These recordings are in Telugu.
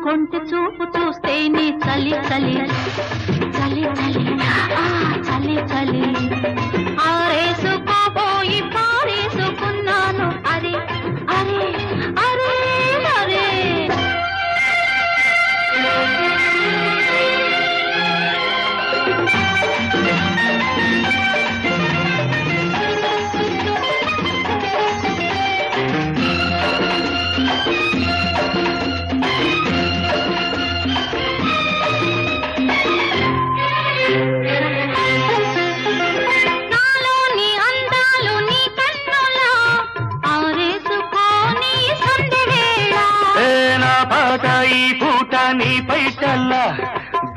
కొంటి చూపు చూస్తే నీ చలి చలి చలి చలి చలి చలి ఆరేసుకోబోయి పారేసుకున్నాను అరే అరే అరే అరే నీ పైటల్లా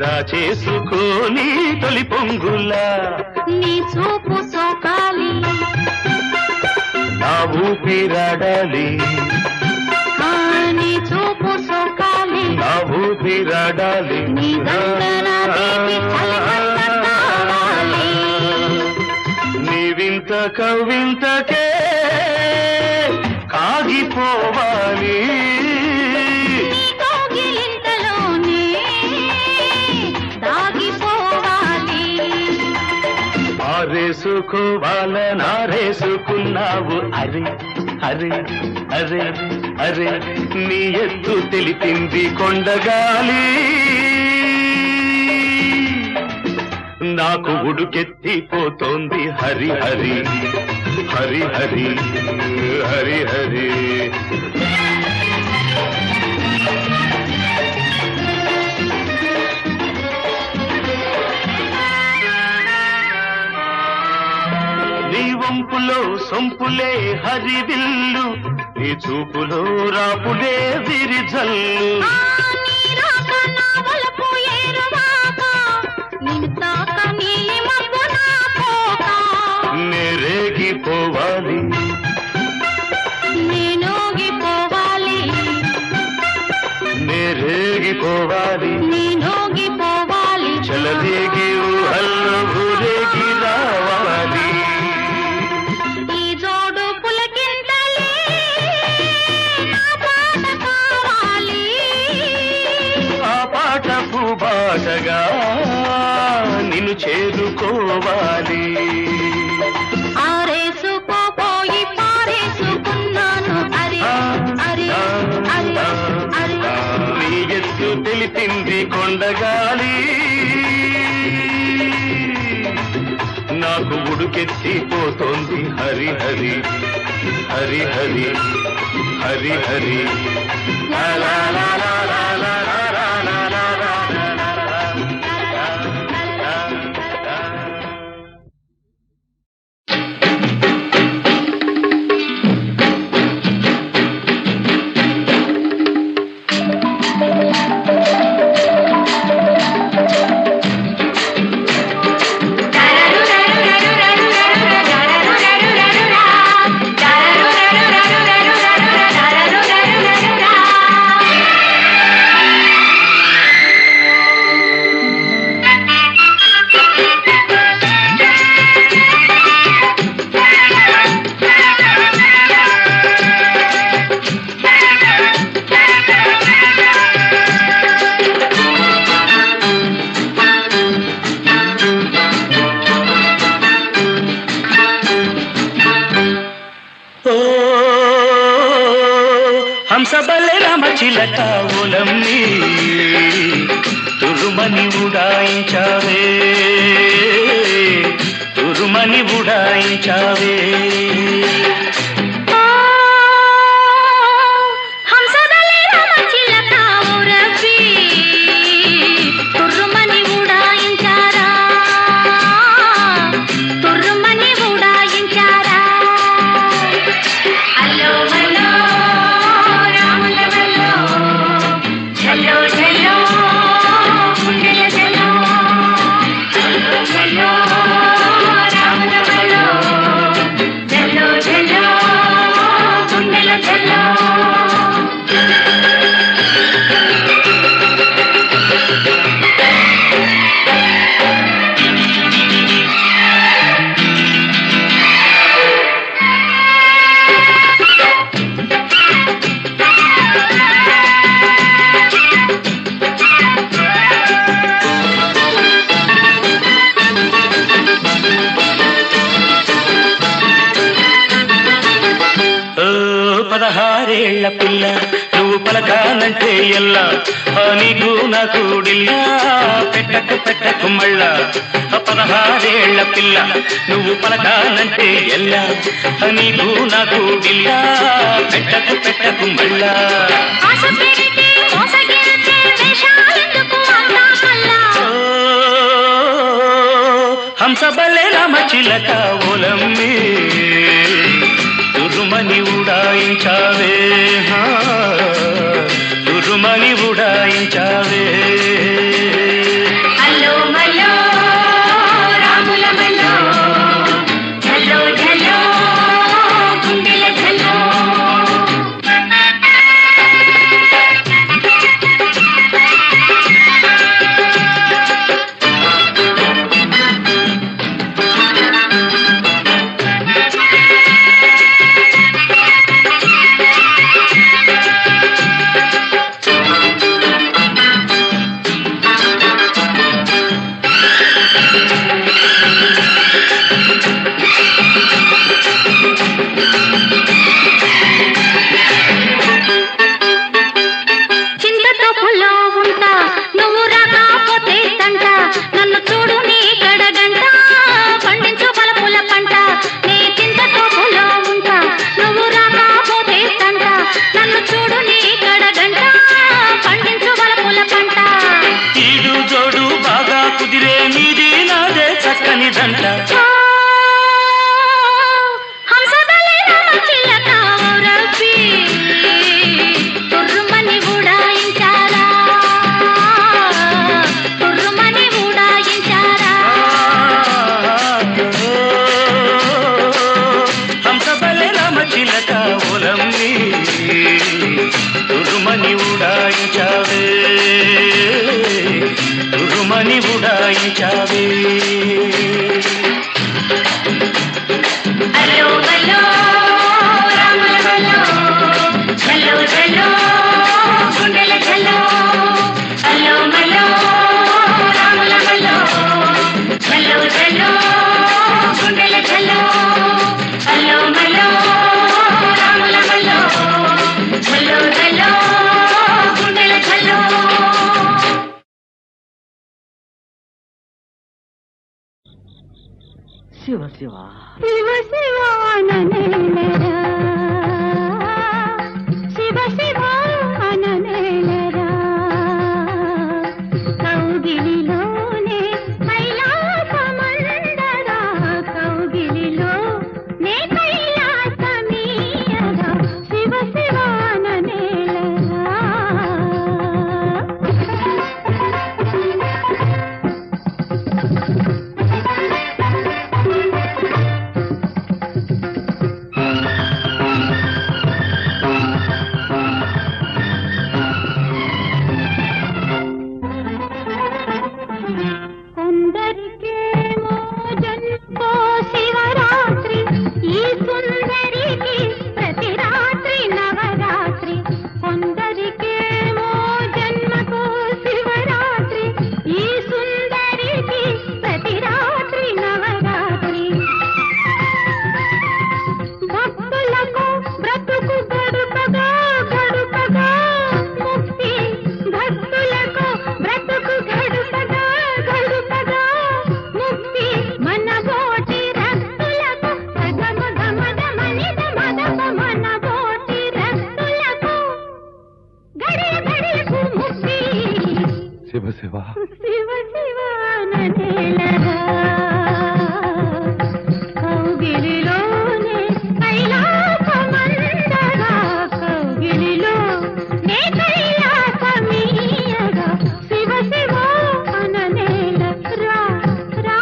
దాచేసుకోని తొలి పొంగులా నీ చూపు సోకాలి నా ఊపిరాడాలి నీ చూపు సోకాలి నా ఊపిరాడాలి నీ దండన నీ వింత కవింతకే కాగిపోవాలి ఆరేసుకోవాలనారేసుకున్నావు అరే అరే అరే అరే నీ ఎత్తు తెలిపింది కొండగాలి నాకు ఉడుకెత్తిపోతోంది హరి హరి హరి హరి హరి హరి వంపులో సొంపులే హరివిల్లు నీ చూపులో రాపులే విరిజల్లు నేరేగిపోవాలి నేనోగిపోవాలి నేరేగిపోవాలి నేనోగిపోవాలి చలదేగి ఊహల్లో ఊరేగి రావాలి బాటగా నిన్ను చేరుకోవాలి ఆరేసుకోపోయి పారేసుకున్నాను అరే అరే అరే అరే నీ ఎత్తు తెలిపింది కొండగాలి నాకు ఉడుకెత్తిపోతోంది హరి హరి హరి హరి హరి హరి లా లా లా లా లా లా హంసబలే రామచిలక ఉలమ్ని తురుమని ఉడాయించావే తురుమని ఉడాయించావే hello 16 పిల్ల నువ్వు పలకానంటే ఎల్లా నీకు నాకు డిల్లా పెట్టకు పెట్టకు మళ్ళా 16 పిల్ల నువ్వు పలకానంటే ఎల్లా నీకు నాకు డిల్లా పెట్టకు పెట్టకు మళ్ళా హంసబలే రామచిలక ఓలమ్మి తురుమని ఉడాయించావే తురుమని ఉడాయించావే అల్లో మల్లో రాముల మల్లో ఝల్లో ఝల్లో గుండెల ఝల్లో తురుమని ఉడాయించావే తురుమని ఉడాయించావే అల్లో మల్లో రాముల మల్లో ఝల్లో ఝల్లో గుండెల ఝల్లో అల్లో మల్లో రాముల మల్లో ఝల్లో ఝల్లో గుండెల ఝల్లో అల్లో మల్లో రాముల మల్లో ఝల్లో ఝల్లో గుండెల ఝల్లో శివ శివ శివ శివాననేలరా శివ శివాననేలరా కౌగిలిలోనే కైలాసమందరా కౌగిలిలోనే కైలాసమీయరా శివ శివాననేలరా కొందరికేమో జన్మో శివరాత్రి ఈ సుందరికి ప్రతి రాత్రి నవరాత్రి కొందరికేమో జన్మకో శివరాత్రి ఈ సుందరికి ప్రతి రాత్రి నవరాత్రి భక్తులకు బ్రతుకు గడుపగా గడుపగా ముక్తి భక్తులకు బ్రతుకు గడుపగా గడుపగా ముక్తి మన బోటి రక్తులకు సగమ గమద మనిద మదప మన బోటి రక్తులకు గడియ గడియకు ముక్తి శివ శివ శివ శివాననేలరా కౌగిలిలోనే కైలాసమందరా కౌగిలిలోనే కైలాసమీయగా శివ శివాననేలరా రా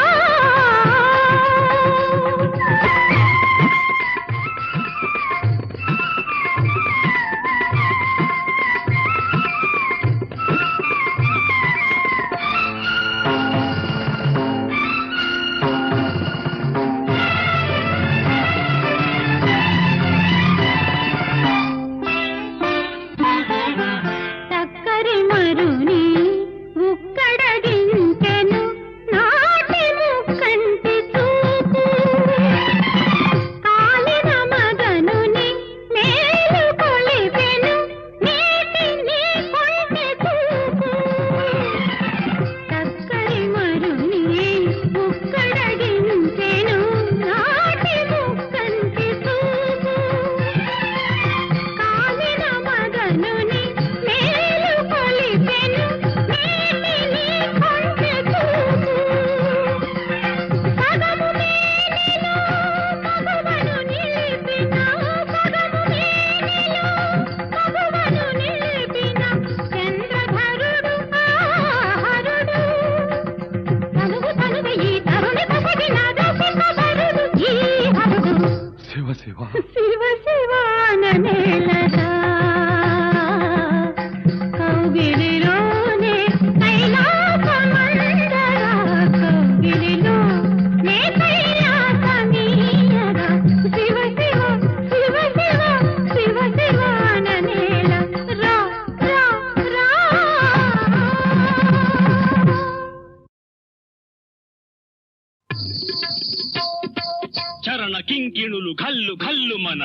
కింకిణులు ఘల్లు ఘల్లు మన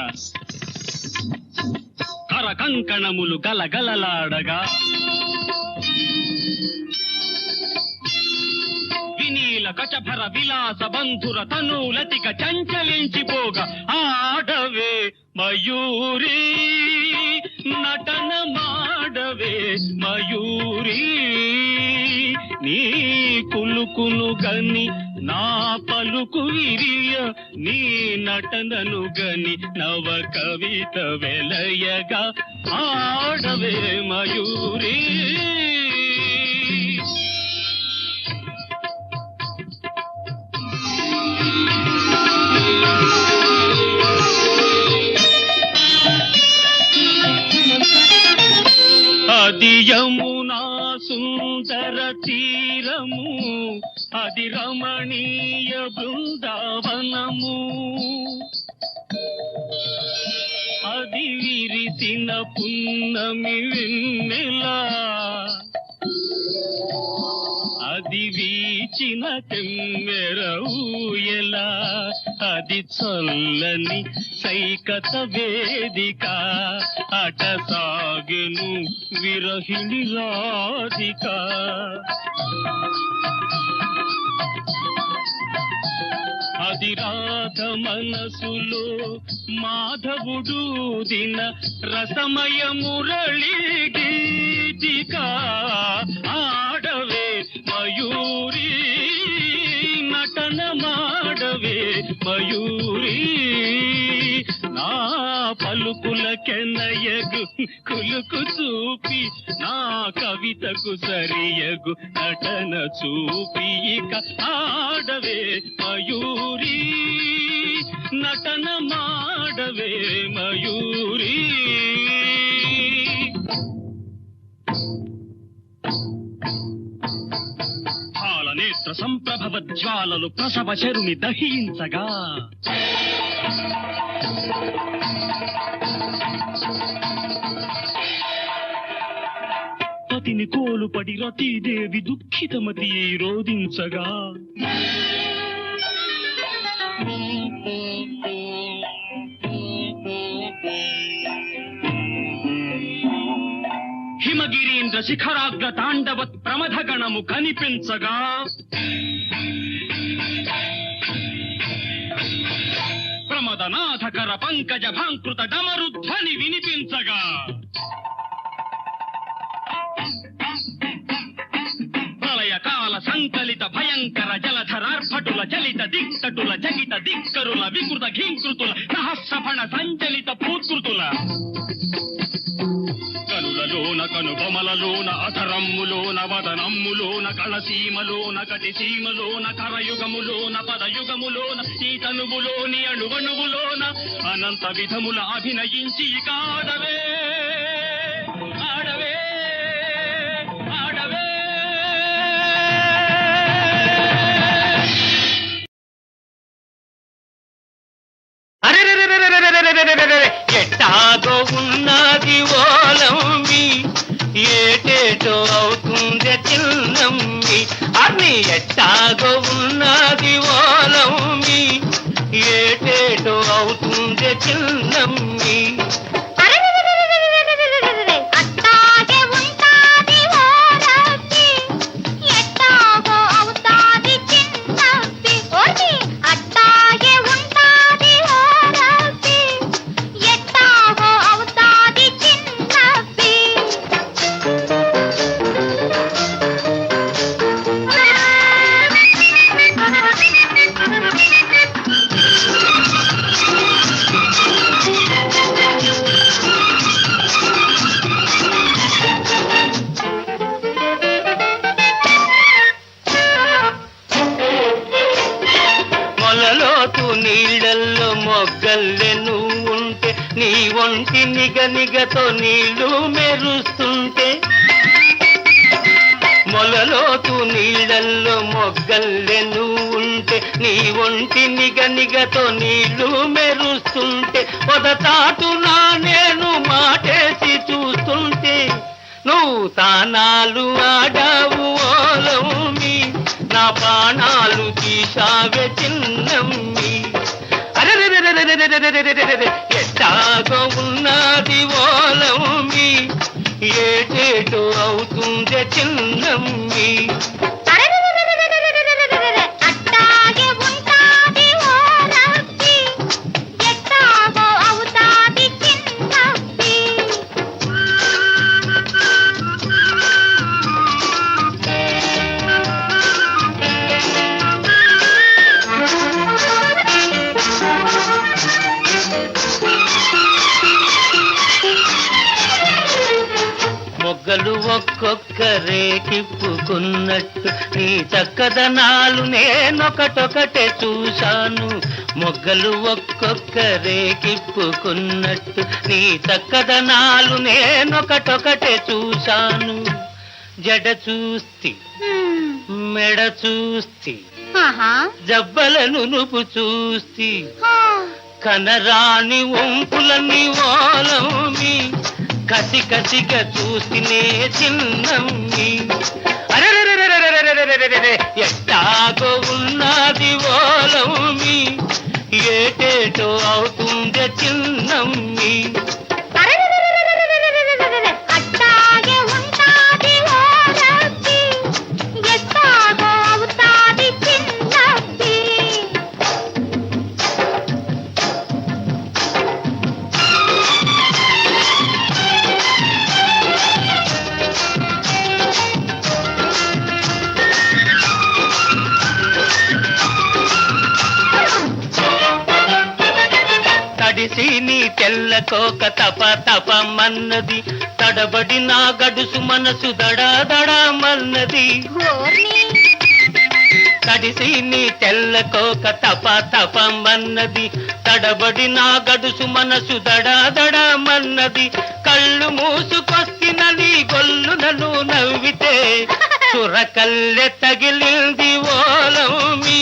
కర కంకణములు గలగలలాడగా వినీల కచభర విలాస బంధుర తనులతిక చంచలించిపోగా ఆడవే మయూరీ నటన మాడవే మయూరీ నీ కులుకును గని నా పలుకు విరియ నీ నటనను గని నవ కవిత వెలయగా ఆడవే మయూరీ అది యమునా సుందర తీరము అది రమణీయ బృందావనము అది విరిసిన పున్నమి వెన్నెలా అది వీచిన తెమ్మెర ఊయలా అది చల్లని సైకత వేదిక అట సాగెను విరహిణి రాధిక అది రాధ మనసులో మాధవుడు దిన రసమయ మురళి గీతిక ఆడవే మయూరీ నటన మాడవే మయూరీ నా పలుకుల కెన్నయగు కులుకు చూపి నా కవితకు సరియగు నటన చూపి ఇక ఆడవే మయూరీ నటన మాడవే మయూరీ నేత్ర సంప్రభవ జ్వాలలు ప్రసవ శరుని దహించగా పతిని కోలుపడి రతీదేవి దుఃఖితమతి రోధించగా హిమగిరీంద్ర శిఖరాగ్ర తాండవత్ ప్రమథగణము కనిపించగా ప్రమదనాథకర పంకజ భాంకృత డమరుధ్వని వినిపించగా ప్రళయకాల సంకలిత భయంకర జలధరార్భటుల చలిత దిక్కటుల జగిత దిక్కరుల వికృత ఘీంకృతుల సహస్రఫణ సంచలిత పూత్కృతుల కనులలోన కనుబొమలలోన అధరమ్ములోన వదనమ్ములోన కళసీమలోన కటిసీమలోన కరయుగములోన పదయుగములోన ఈ తనువులోని అణువణువులోన అనంత విధముల అభినయించి కాడవే ఆడవే ఆడవే ఎట్టాగో ఉన్నది ఓలమ్మి ఏటేటో అవుతుంది చిన్నమ్మి అన్ని ఎట్టాగో ఉన్నది ఓలమ్మి ఏటేటో అవుతుంది చిన్నమ్మి నీళ్ళల్లో మొగ్గల్లే నువ్వుంటే నీ ఒంటి నిగనిగతో నీళ్లు మెరుస్తుంటే మొలలోతు నీళ్ళల్లో మొగ్గల్లే నువ్వుంటే నీ ఒంటి నిగనిగతో నీళ్లు మెరుస్తుంటే పొదతాటునా నేను మాటేసి చూస్తుంటే నువ్వు తానాలు ఆడావు ఓలమ్మి నా ప్రాణాలు తీశావే చిన్నమ్మి అరే ఎట్టాగో ఉన్నది ఓలమ్మి ఏటేటో అవుతుంది చిన్నమ్మి అట్టాగే ఉంటాది ఓ రబ్బి ఎట్టాగో అవుతాది చిన్నబ్బి మొగ్గలు ఒక్కొక్కరే కిప్పుకున్నట్టు నీ చక్కదనాలు నేనొకటొకటే చూశాను మొగ్గలు ఒక్కొక్కరే కిప్పుకున్నట్టు నీ చక్కదనాలు నేనొకటొకటే చూశాను జడ చూస్తి మెడ చూస్తి జబ్బలను నువ్వు చూస్తి కనరాని వంపులని ఓలమ్మి కసి కసిగా చూస్తేనే చిన్నమ్మి ఎట్టాగో ఉన్నది ఓలమ్మి ఏటేటో అవుతుంది చిన్నమ్మి అట్టాగే ఉంటాది ఓ రబ్బి ఎట్టాగో అవుతాది చిన్నబ్బి తడిసి నీ తెల్లకోక తప తపమన్నది తడబడి నా గడుసు మనసు దడాదడమన్నది తడిసి నీ తెల్లకోక తప తపమన్నది తడబడి నా గడుసు మనసు దడాదడమన్నది కళ్ళు మూసుకొస్తినది గొల్లునను నవ్వితే చురకల్లె తగిలింది ఓలమ్మి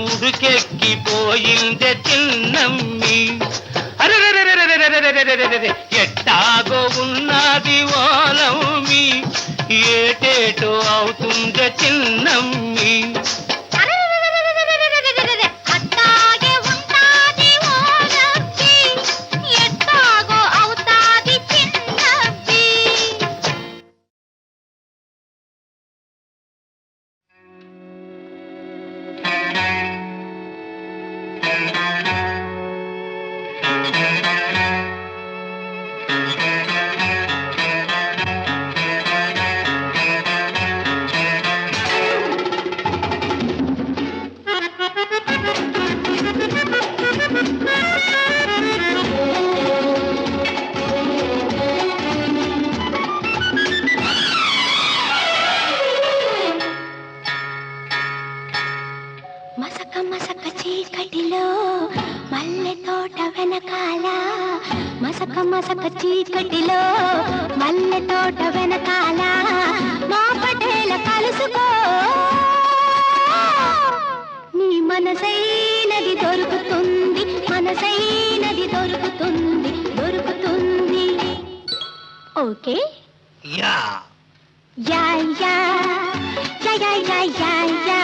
ఉడుకెక్కిపోయిందే చిన్నమ్మి ఎట్టాగో ఉన్నది ఓలమ్మి ఏటేటో అవుతుందే చిన్నమ్మి అట్టాగే ఉంటాది ఓ రబ్బి ఎట్టాగో అవుతాది చిన్నబ్బి మసక మసక చీకటిలో మల్లె తోట వెనకాల మసక మసక చీకటిలో మల్లె తోట వెనకాల మా పటేల కలుసుకో నీ మనసైనది దొరుకుతుంది మనసైనది దొరుకుతుంది దొరుకుతుంది ఓకే యా యా యా యా యా యా యా yeah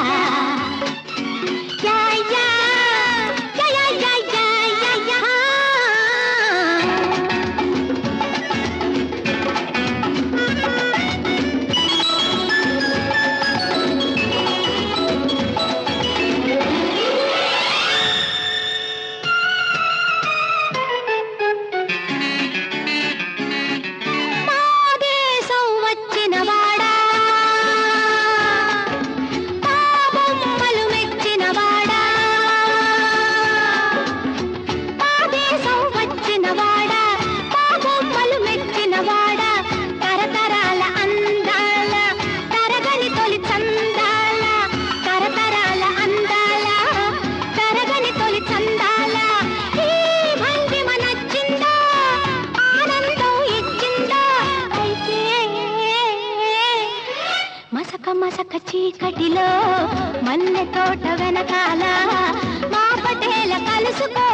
Yeah, yeah, yeah, yeah, yeah, yeah, yeah. మాదేశం వచ్చిన వాడా బొమ్మలు మెచ్చిన వాడా మాదేశం వచ్చిన వాడా బొమ్మలు మెచ్చిన వాడా తరతరాల అందాల తరగని తొలి చందాల తరతరాల అందాల తరగని తొలి చందాల ఈ భంగిమ నచ్చిందా ఆనందం ఇచ్చిందా అయితే మసక మసక చీకటిలో మల్లె తోట వెనకాల మా పటేల కలుసుకో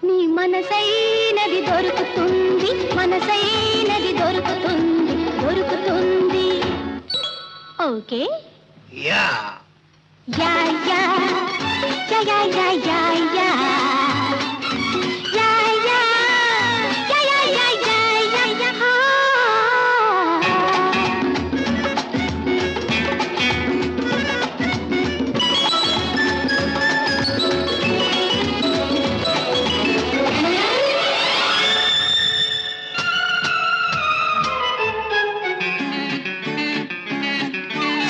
నీ మనసైనది దొరుకుతుంది మనసైనది దొరుకుతుంది దొరుకుతుంది ఓకే యా యా యా యా యా యా యా యా యా యా యా యా యా యా యా యా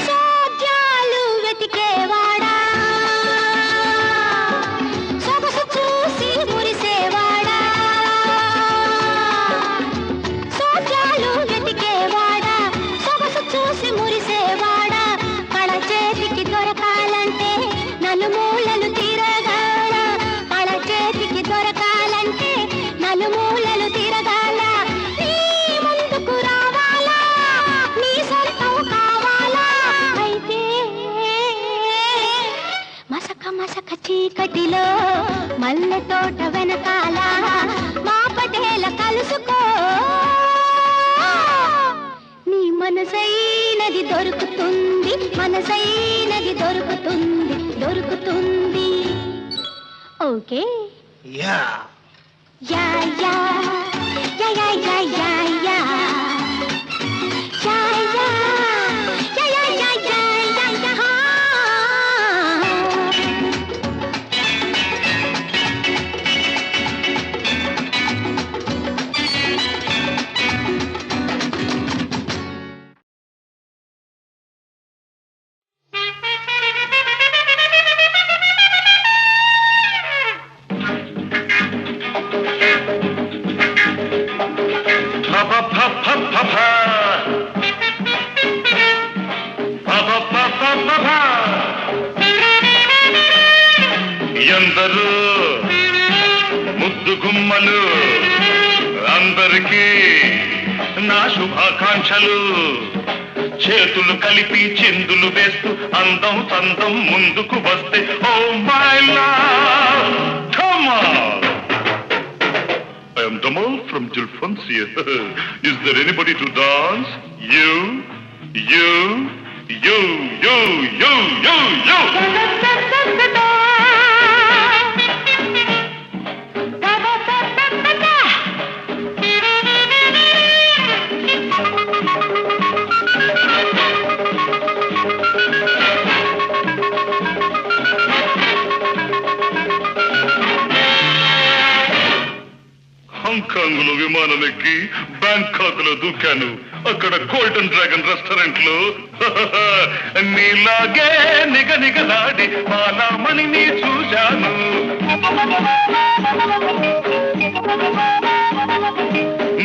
సోద్యాలు వెతికేవాడా సొగసు చూసి మురిసేవాడా సోద్యాలు వెతికేవాడా సొగసు చూసి మురిసేవాడా కళ చేతికి దొరకాలంటే నలుమూలలు తిరగాల కళ చేతికి దొరకాలంటే నలుమూలలు తిరగాల నీ ముందుకు రావాలా నీ సొంతం కావాలా అయితే మసక మసక చీకటిలో మల్లె తోట వెనకాల మా పటేల కలుసుకో నీ మనసైనది దొరుకుతుంది మనసైనది దొరుకుతుంది దొరుకుతుంది ఓకే యా యా యా యా యా యా యా యా యా యా యా యా యా యా యా యా ఎందరూ ముద్దు గుమ్మలు అందరికీ నా శుభాకాంక్షలు చేతులు కలిపి చిందులు వేస్తూ అందం చందం ముందుకు వస్తే oh my love come on I am Damal from Jilfonsia. Is there anybody to dance? You, you, you, you, you, you, you. Hong Kong లో విమానం ఎక్కి బ్యాంకాక్ లో దూకాను అక్కడ గోల్డెన్ డ్రాగన్ రెస్టారెంట్ లో నీలాగే నిగనిగలాడి బాలామణిని చూశాను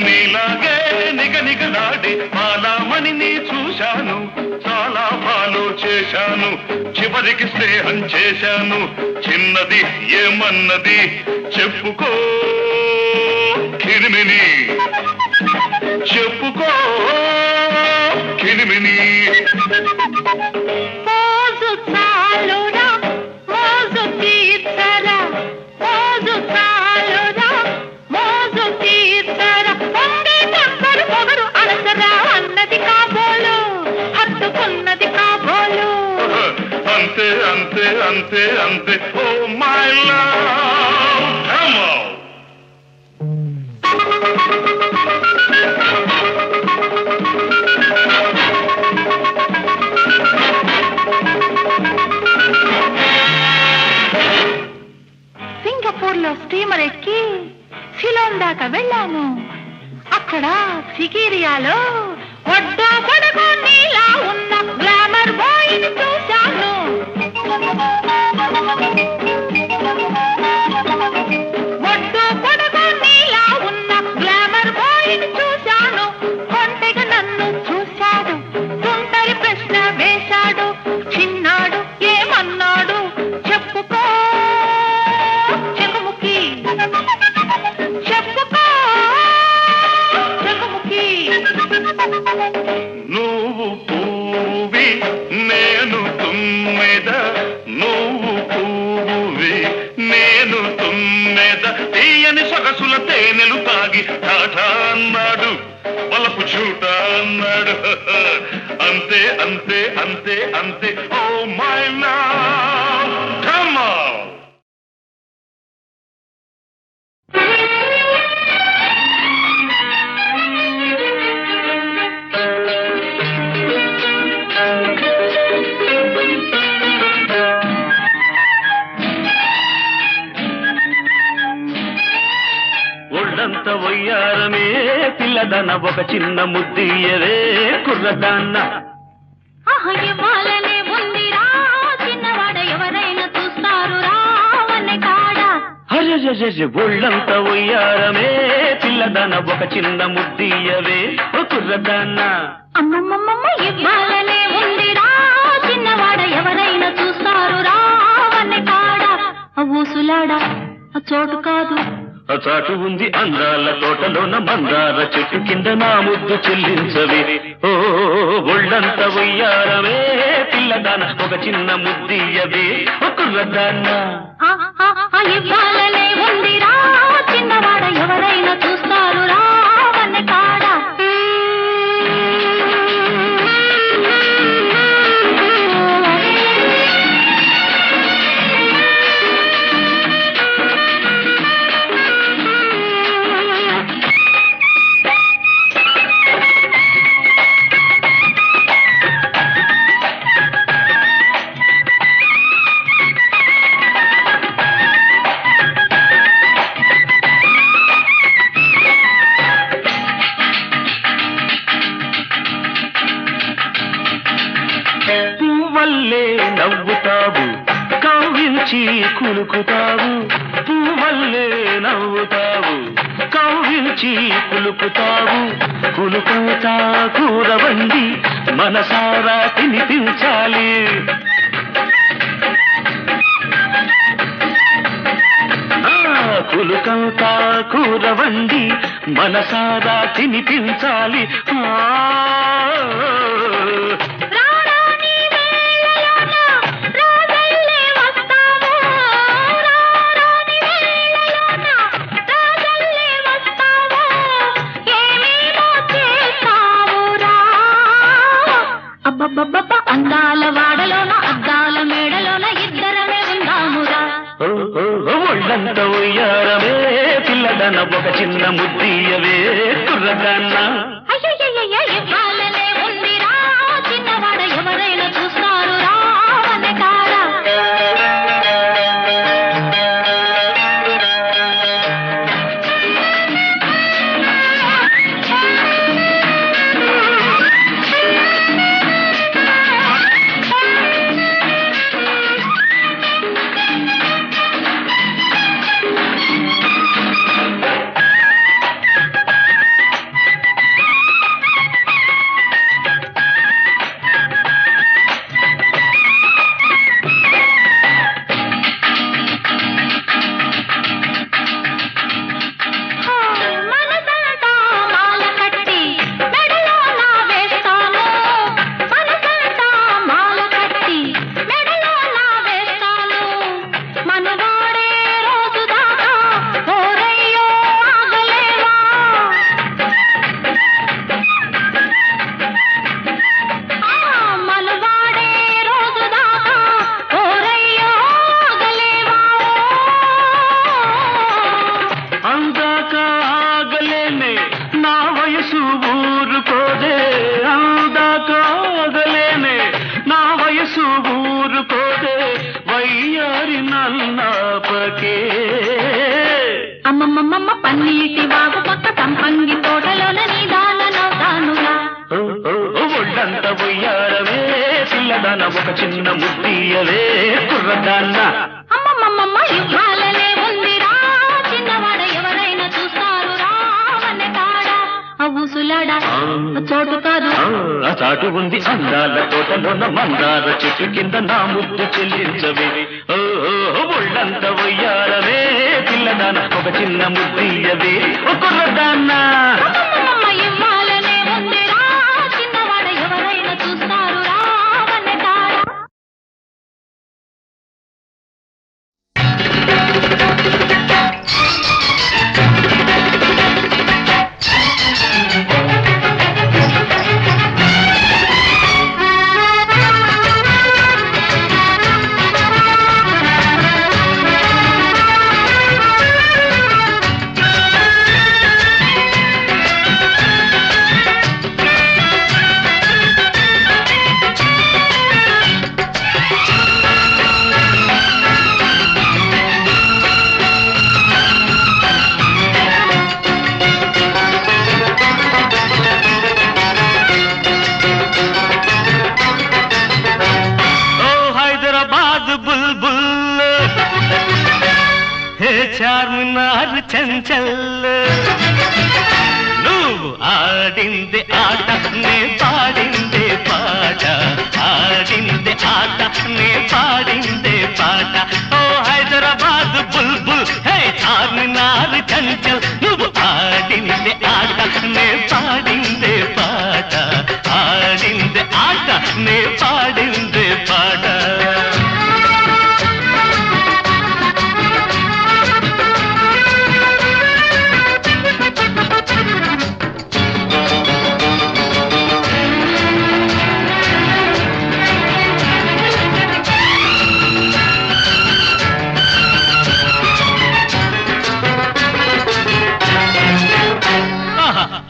నీలాగే నిగనిగలాడి బాలామణిని చూశాను చాలా ఫాలో చేశాను చివరికి స్నేహం చేశాను చిన్నది ఏమన్నది చెప్పుకో కిరిమిని చెప్పుకో కిరిమిని మోజు చాలురా మోజు తీర్చరా మోజు చాలురా మోజు తీర్చరా పొంగి టక్కరు పొగరు అలసరా అన్నది కాబోలు హత్తుకున్నది కాబోలు అంతే అంతే అంతే అంతే oh my love come on Singapore లో స్టీమర్ ఎక్కి సిలోన్ దాకా వెళ్ళాను అక్కడ సికిరియాలో వడ్డా పడకు నీలా ఉన్న గ్లామర్ బాయ్ ని చూశాను వడ్డా పడకు నీలా ఉన్న గ్లామర్ బాయ్ ని చూశాను కొంటెగా నన్ను చూశాడు సుందరి ప్రశ్న వేశాడు చిన్నాడు ఏమన్నాడు చెప్పుకో చెకుముకి చెప్పుకో చెకుముకి నువ్వు పూవి నేను తుమ్మెద నువ్వు పూవి నేను తుమ్మెద తీయని సొగసుల తేనెలు తాగి టాటా అన్నాడు వలపు చూట అన్నాడు అంతే అంతే అంతే అంతే ఓ మై లవ్ ఒళ్ళంత వయ్యారమే పిల్లదన ఒక చిన్న ముద్దియవే కుర్రదాన్న ఇవ్వాలనే ఉందిరా చిన్నవాడ ఎవరైనా చూస్తారు రావన్న కాడ ఒళ్ళంత వయ్యారమే పిల్లదన ఒక చిన్న ముద్దియవే కుర్రదాన్న అమ్మమ్మమ్మ ఇవ్వాలనే ఉందిరా చిన్నవాడ ఎవరైనా చూస్తారు రావన్న కాడ ఊసులాడ చోటు కాదు చాటు ఉంది అందాల తోటలోన మందార చెట్టు కింద నా ముద్దు చెల్లించవే ఓ ఒళ్ళంత వయ్యారమే పిల్లదాన ఒక చిన్న ముద్దియవే కుర్రదాన్న ఇవ్వాలనే ఉందిరా చిన్నవాడ ఎవరైనా చూస్తారు రావన్న కాడ పువ్వల్లే నవ్వుతావు కవ్వించి కులుకుతావు పువ్వల్లే నవ్వుతావు కవ్వించి కులుకుతావు కులుకుతా కూరవండి మనసారా తినిపించాలి కులుకంతా కూరవండి మనసారా తినిపించాలి అందాల వాడలోన అద్దాల మేడలోన ఇద్దరమే ఉందామురా ఒళ్ళంత ఉయ్యారమే పిల్లదన ఒక చిన్న ముద్దియవే కుర్రదాన్న ఇవ్వాలనే ఉందిరా చిన్నవాడ ఎవరైనా చూస్తారు రావన్న కాడ అమ్మమ్మమ్మ పన్నీటి బాబు పక్క సంపంగి తోటలోన నీదాలనవుతానుగా ఒళ్ళంత ఉయ్యారవే పిల్లదాన ఒక చిన్న ముద్దియవే కుర్రదాన్న అమ్మమ్మమ్మ ఇవ్వాలనే ఉందిరా చిన్నవాడ ఎవరైనా చూస్తారు రావన్న కాడ ఊసులాడ చోటు కాదు చాటు ఉంది అందాల తోటలోన మందార చెట్టు కింద నా ముద్దు చెల్లించవే ఒళ్ళంత ఉయ్యారవే పిల్లదాన ఒక చిన్న ముద్దియవే కుర్రదాన్న ఇవ్వాలనే ఉందిరా చిన్నవాడ ఎవరైనా చూస్తారు రావన్న కాడ చార్మినారు చంచల్ నువ్వు ఆడింది ఆట నే పాడిందే పాట ఆడింది ఆట నే పాడిందే పాట ఓ హైదరాబాద్ బుల్బుల్ హే చార్మినారు చంచల్ నువ్వు ఆడింది ఆట నే పాడిందే పాట ఆడింది ఆట నే పాడిందే పాట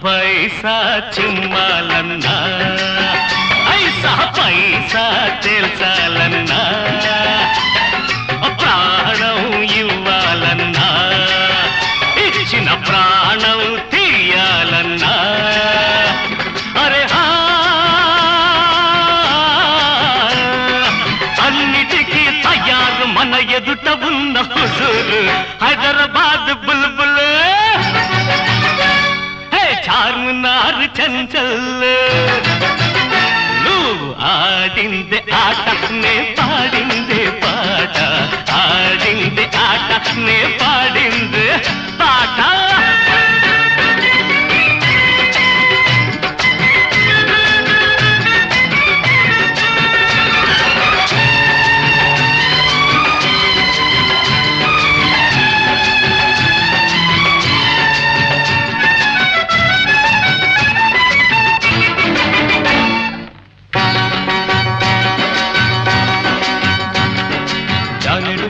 పైసా చిమ్మాలన్నా ఐసా పైసా తెలుసాలన్నా ప్రాణం ఇవ్వాలన్నా ఇచ్చిన ప్రాణం తీయాలన్నా అరే అన్నిటికీ తయారు మన ఎదుట ఉన్న హుజూరు హైదరాబాద్ బుల్బుల్ చార్మినారు చంచల్ నువ్వు ఆడింది ఆట నే పాడింది పాట ఆడింది ఆట నే పాడింది పాట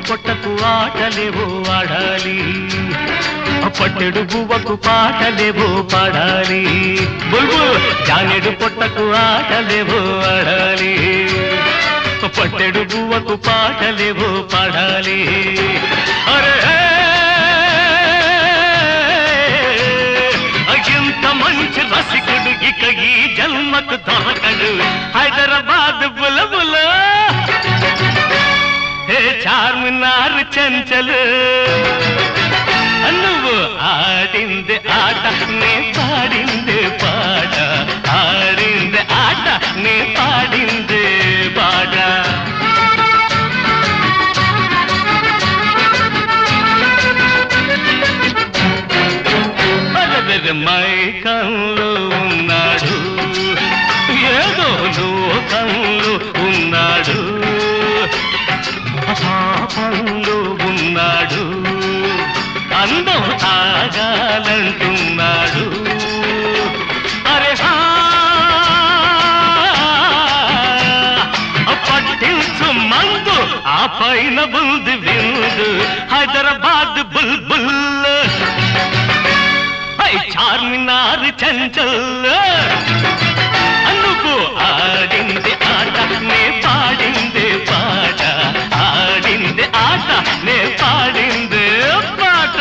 పొట్టకు ఆటలేవో ఆడాలి పట్టెడు బువ్వకు పాటలేవో పాడాలి బుల్బుల్ జానెడు పొట్టకు ఆటలేవో ఆడాలి పట్టెడు బువ్వకు పాటలేవో పాడాలి అరే ఇంత మంచి రసికుడు ఇక ఈ జన్మకు దొరకడు హైదరాబాద్ బులబుల హే చార్మినారు చంచల్ నువ్వు ఆడింది ఆట నే పాడింది పాట ఆడింది ఆట నే పాడింది పాట మైకంలో ఉన్నాడు ఏదో లోకంలో ఉన్నాడు పాపంలో ఉన్నాడు అందం తాగాలంటున్నాడు అరే పట్టించు మందు ఆ పైన బుల్ది విందు హైదరాబాద్ బుల్బుల్ చార్మినారు చంచల్ నువ్వు ఆడింది ఆట నే పాడింది పాట ఆడింది ఆట నే పాడింది పాట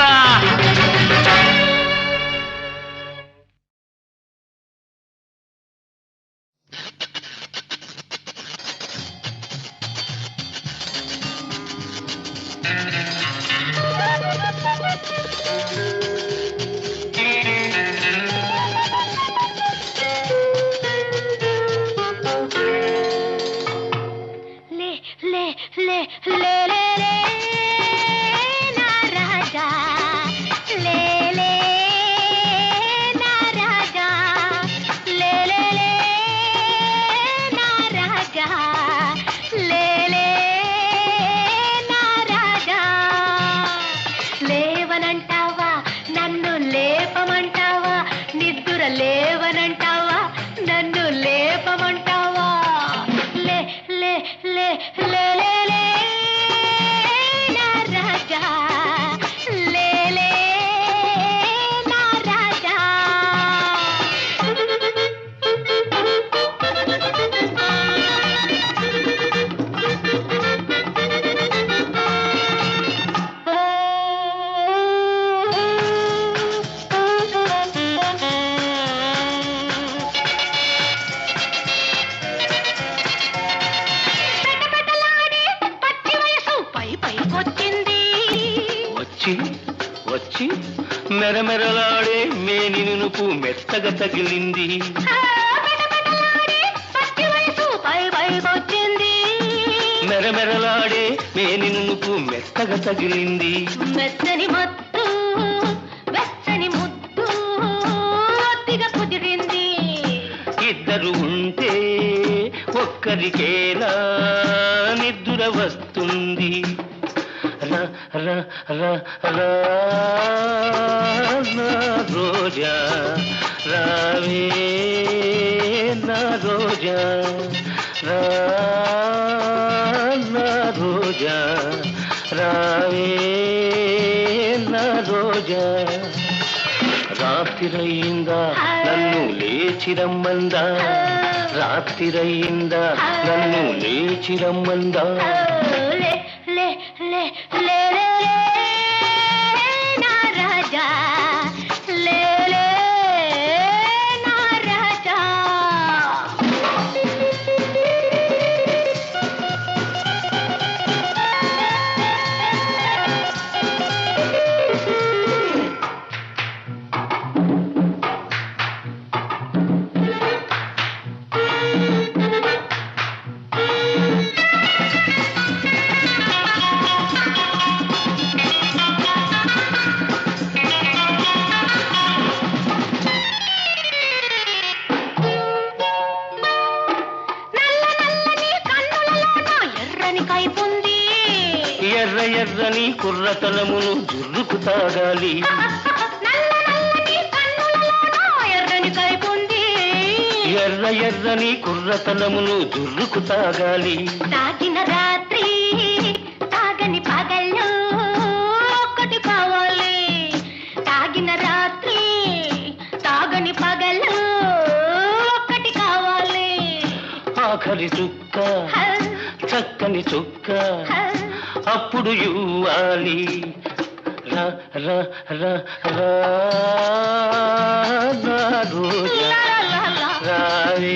లేవనంటావా నన్ను లేపమంటావా లే లే లే లే లే లే నా రాజా లే లే నా రాజా మెరమెరలాడే మేని నునుపు మెత్తగా తగిలింది మెరమెరలాడే మేని నునుపు మెత్తగా తగిలింది మెత్తని మత్తు వెచ్చని ముద్దు ఒత్తిగా కుదిరింది ఇద్దరు ఉంటే ఒక్కరికేలా నిద్ర వస్తుంది రా రా రా రా నా రోజా రావే నా రోజా రా నా రోజా రావే నా రోజా రాత్రిరయిందా నన్ను లేచిరమ్మందా రాత్రిరయిందా నన్ను లేచిరమ్మందా లే లే లే లే లే నా రాజా లే లే నా రాజా ఎర్ర ఎర్రని కుర్రతనమును జుర్రుకు తాగాలి ఎర్ర ఎర్రని కుర్రతనమును జుర్రుకు తాగాలి తాగిన రాత్రి తాగని పగళ్ళు ఒక్కటి కావాలి తాగిన రాత్రి తాగని పగళ్ళు ఒక్కటి కావాలి ఆఖరి చుక్క చక్కని చుక్క అప్పుడు ఇవ్వాలి రా రా రా రా నా రోజా రావే